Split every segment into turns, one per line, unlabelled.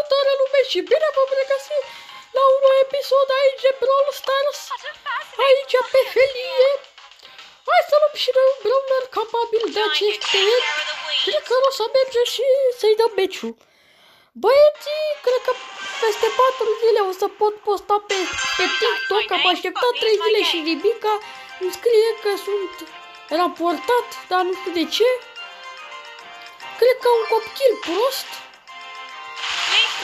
Salutare lume și bine v-am regăsit la un nou episod aici de Brawl Stars, aici pe felie. Hai să luăm și noi un brawler capabil de acest tăiet. Cred că o să mergem și să-i dăm meciul. Băieții, cred că peste 4 zile o să pot posta pe TikTok. Am așteptat 3 zile și nimica. Îmi scrie că sunt raportat, dar nu știu de ce. Cred că un copil prost.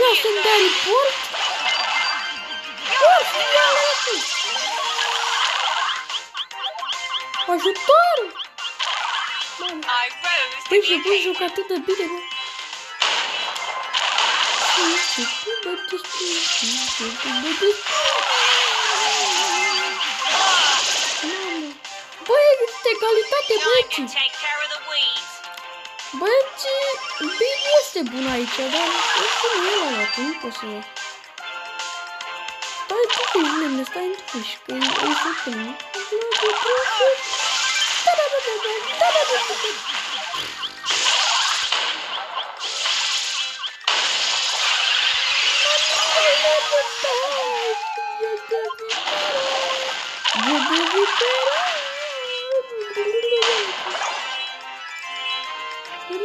Eu sunt de report. Ajutor! Păi și voi joc atât de bine, mă. Băi, este egalitate, băieții. Băieții, bine este bun aici, dar nu știu el ăla, că nu pot să... Stai tu pe mine, stai în tuși, că e foarte mult.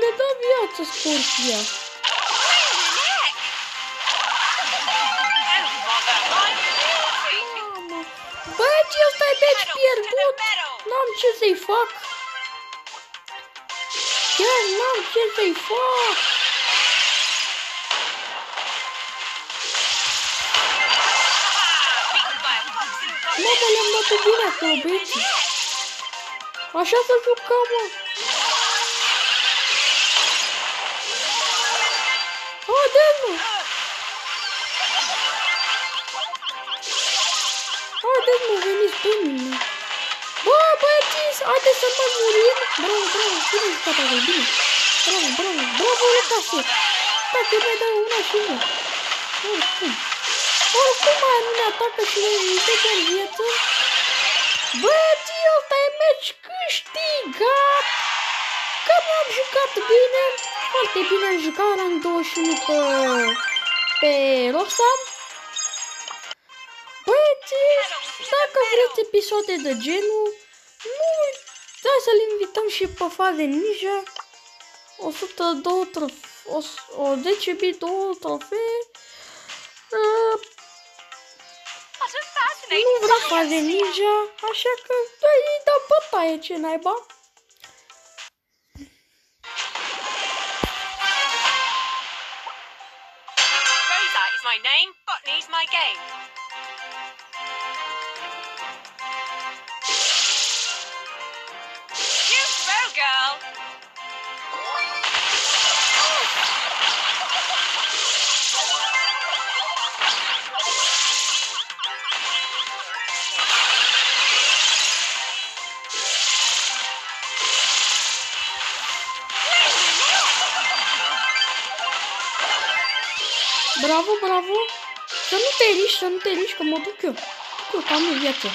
Le dă viață Scorpia. Băieții, ăsta e meci pierdut. N-am ce să-i fac. Chiar n-am ce să-i fac. Mă, le-am dat bine acolo, băieții. Așa să jucăm, mă. Haideți, mă! Haideți, mă, veniți pe mine! Bă, băieții, haideți să mai murim! Bravo, bravo, bine jucat acolo, bine! Bravo, bravo, bravo, Lucase! Dacă mai dau una și una! Oricum mai nu ne atacă și ne ridică în viață! Băieții, ăsta e meci câștigat! Că m-am jucat bine! Foarte bine am jucat, am 21 pe Roxanne. Băieții, dacă vreți episoade de genul, nu uitați să-l invităm și pe faze ninja. 102 trofee, 10.000, 2 trofee. Nu vreau faze ninja, așa că îi dăm bătaie, ce naiba.
My name, Botany's my game. You throw, girl.
Bravo, bravo! Să nu te riști, că mă duc eu. Că am în viață.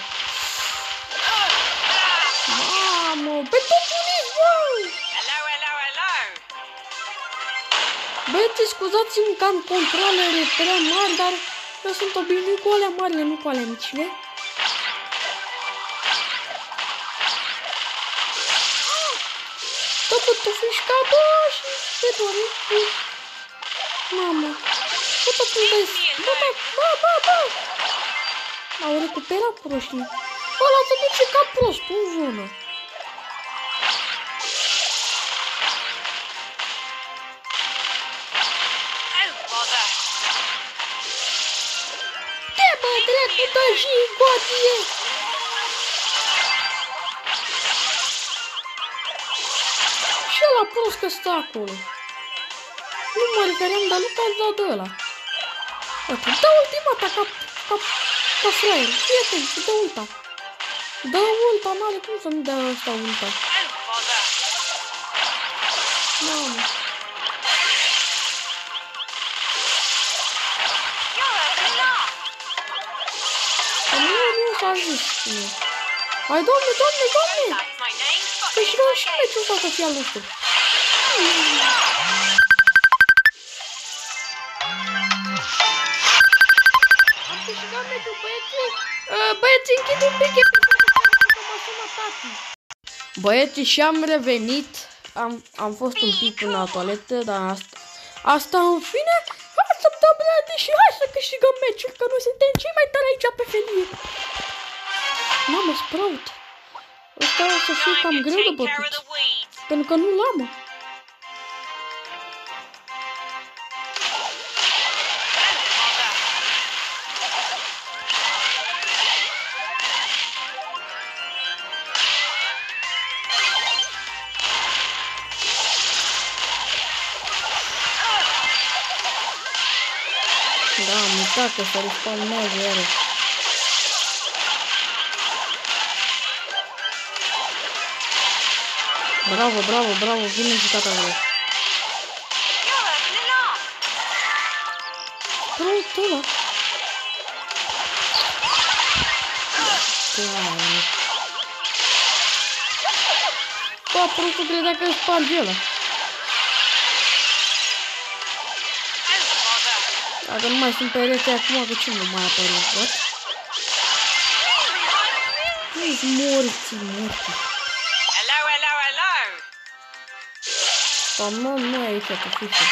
Mamă, pe tot uniți, bă! Băieți, scuzați-mi că am controlere prea mari, dar eu sunt obișnuit cu alea marile, nu cu alea micile. Tot tu fișca, bă, și te dori. Mamă. Bă! Au recuperat proștii. Ăla se duce ca prost în zonă. Te bă, dracu, dă și gotie! Și ăla prost că stă acolo. Nu mă refeream, dar nu te-ați dat de ăla. Uite, dă ultimata ca fraier. Fii atent și dă ulta. Dă ulta, n-are cum să nu dea ăsta ulta. Mamă. Nu s-a zis. Hai, doamne! Că și noi și meciul ăsta să fie al nostru. câștigat meciul, băieții. Băieții, închid un pic episodul că mă sună tati. Băieții, și-am revenit. Am fost un pic până la toaletă, dar asta în fine. Hai să dăm ready și hai să câștigăm meciul, că noi suntem cei mai tari aici pe felie. N-am sprout. Ăsta o să fie cam greu de bătut. Pentru că nu l-am. Da, am uitat că se respawnează iarăși. Bravo, bravo, bravo, bine jucat acolo. Prost ăla. Bă, prostul credea că sparge ăla. Dacă nu mai sunt pereți acum, că ce nu mai apare? What? Ești morți.
Hello, hello, hello.
Spamăm noi aici cu fișa.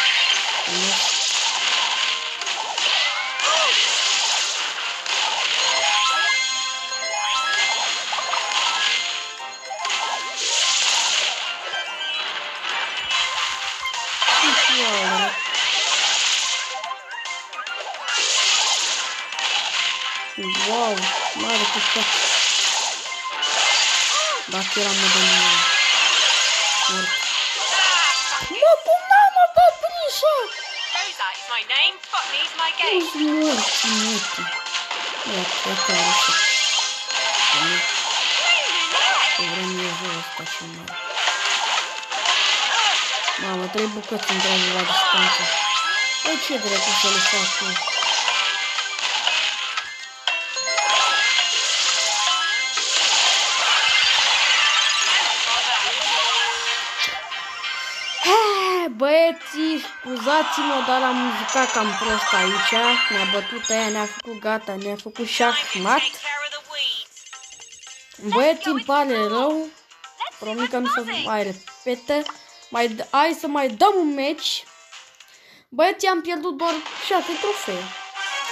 Wow, mare cu tot. Dacă era modelul mort. Mă, cum n-am apă prisă?
Rosa is my name, botany is my game.
Ești morți. Ia, cred că are să vrem eu joi ăsta și mai. Mamă, 3 bucăți întregi la distanță. Păi ce dracu să le fac eu? Băieții, scuzați-mă, dar am jucat cam prost aici. Ne-a bătut aia, ne-a făcut gata, ne-a făcut șahmat. Băieții, îmi pare rău. Promit că nu se mai repete. Hai să mai dăm un meci. Băieții, am pierdut doar 6 trofee.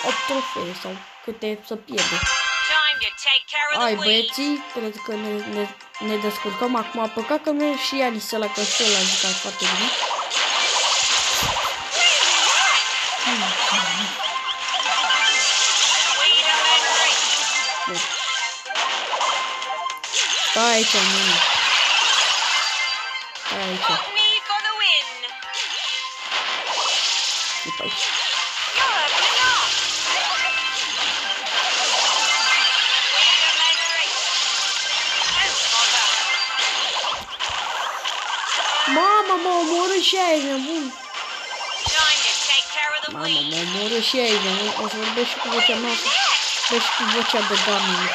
8 trofee sau câte să pierde. Hai, băieții, cred că ne descurcăm acum. Păcat că nu e și Alice ăla, că și ăla a jucat foarte bine. Stai aici, mâine. Stai aici. Uite aici. Mama, mă omoră și aia, e nebun. Mama, mă omoră și aia, e nebun. O să vorbesc și cu vocea noastră. Vorbesc și cu vocea de gaming.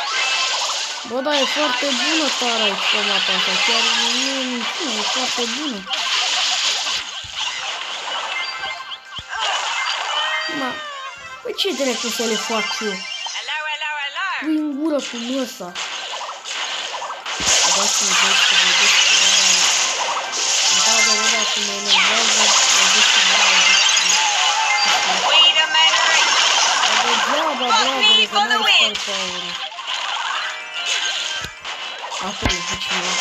Bă, da, e foarte bună tara aici pe mapa asta. Chiar e foarte bună. Ma, păi ce dracu să le fac eu? Pui în gură cu măsa. Dați-mi vorbesc cu mă enervează, degeaba, brother, că n-ai spart aurul. Acolo cu cineva.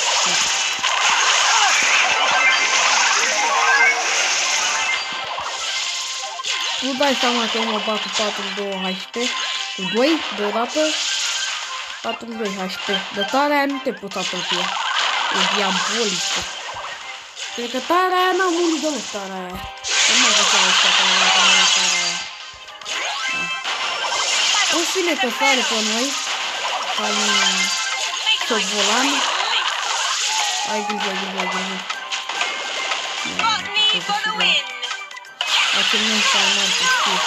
Nu dai seama că mă bat cu 42 HP, cu 2 deodată, 42 HP. De tare aia nu te poți apropia, e diabolică. Cred că tara aia n-am murit deloc, tara aia. Nu mai găseam ăsta tara aia, că nu e tara aia. Da. În fine că sare pe noi, ca un șovolan. Ai grijă, Acel nu s-a mort, știu.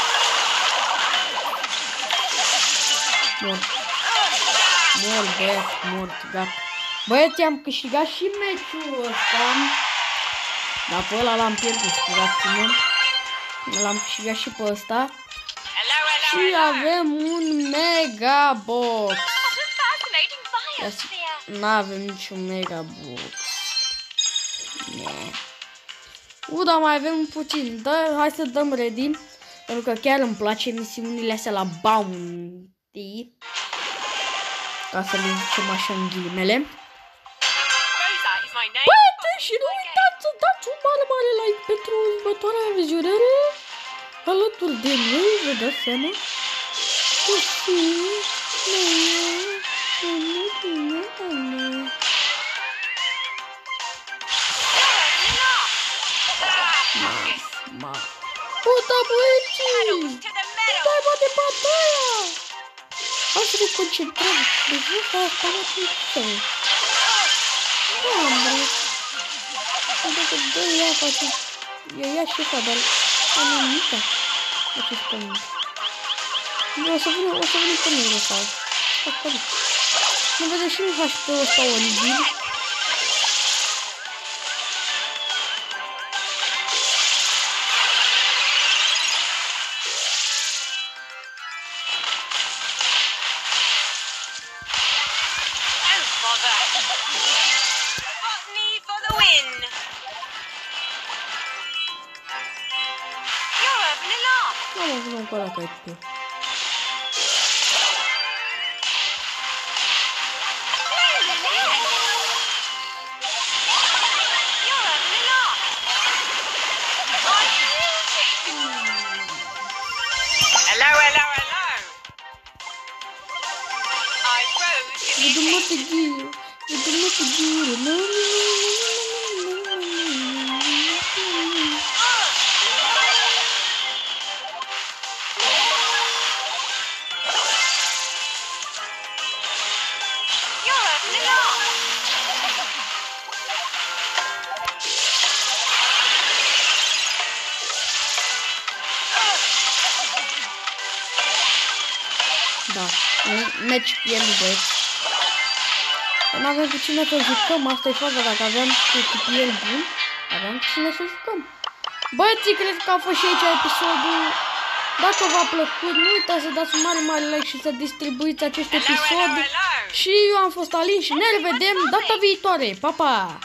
Mort, gata. Băieți, am câștigat și meciul ăsta. Dar pe ăla l-am pierdut, scuzați-mă. L-am câștigat și pe ăsta. Și avem un mega box.
What a fascinating biosphere.
N-avem niciun mega box. Dar mai avem puțin. Hai să dăm ready. Pentru că chiar îmi place misiunile astea la Bounty. Ca să le zicem așa în ghilimele.
Rosa is my name.
Băiete, și nu uitați să dați un mare like pentru următoarea vizionare. Alături de noi, vă dați seama. Puta, băieții! Stai, mă, de bataia! Hai să ne concentrăm. Deci ăsta asta mă concentrăm. Dacă dă ea face... Eu ia și ăsta, dar... Am nimica. Acest pământ. O să vină pământul ăsta. Nu vede și nu faci pe ăsta oribil.
Botany for the win. You're having a laugh.
Nu am avut încă la pe.
You're having a laugh. Hello, hello, hello. I rose to
Eu
the
mă pe ghiră. Eu mă pe ghiră.
You're having a laugh.
Da, meci pierdut, băieți. Nu avem cu cine să jucăm, asta e faza, dacă aveam cu echipieri buni, aveam cu cine să jucăm. Băieții, cred că a fost și aici episodul. Dacă v-a plăcut, nu uitați să dați un mare like și să distribuiți acest episod. Și eu am fost Alin și ne revedem data viitoare. Pa, pa!